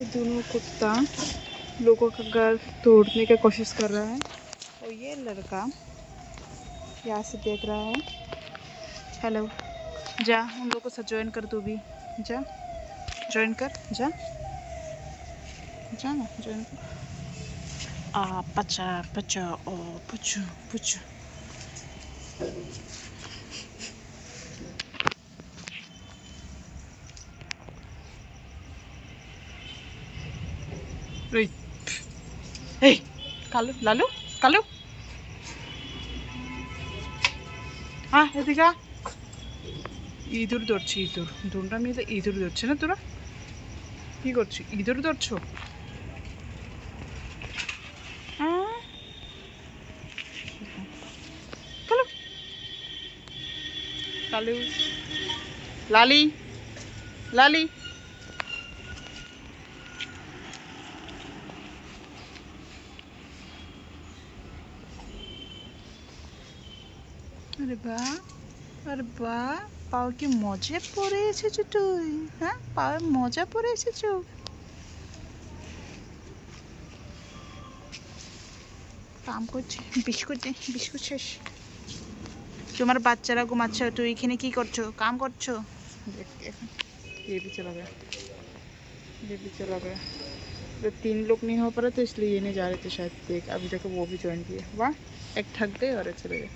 दोनों कुत्ता लोगों का घर तोड़ने की कोशिश कर रहा है और ये लड़का यहाँ से देख रहा है। हेलो, जा उन लोगों को साथ ज्वाइन कर, तू भी जा, ज्वाइन कर, जा जा ना, ज्वाइन कर। पचा पचा ओ पुचू पुचू। কালু লালু কালু, এদিকে ইঁদুর ধরছি, ইঁদুর দুটা মিলে ইঁদুর ধরছে না। তোরা কি করছিস? ইঁদুর ধরছো? কালু কালু লালি লালি, আরে বাহ, আরে বাহ, পাও কি মজা পড়ে এসেছো তুই? হ্যাঁ, পায়ে মজা পড়ে এসেছো। কাম করছে, বিস্কুট দে, বিস্কুট শেষ। তোমার বাচ্চারা ঘুমাচ্ছে, তুই এখানে কি করছো? কাম করছো? देख এখন ये भी चला गया, ये भी चला गया। तो 3 लोग नहीं हो पा रहे, तो इसलिए ये नहीं जा रहे थे शायद। देख अभी देखो वो भी ज्वाइन किए। वाह, एक थक गए और एक चले गए।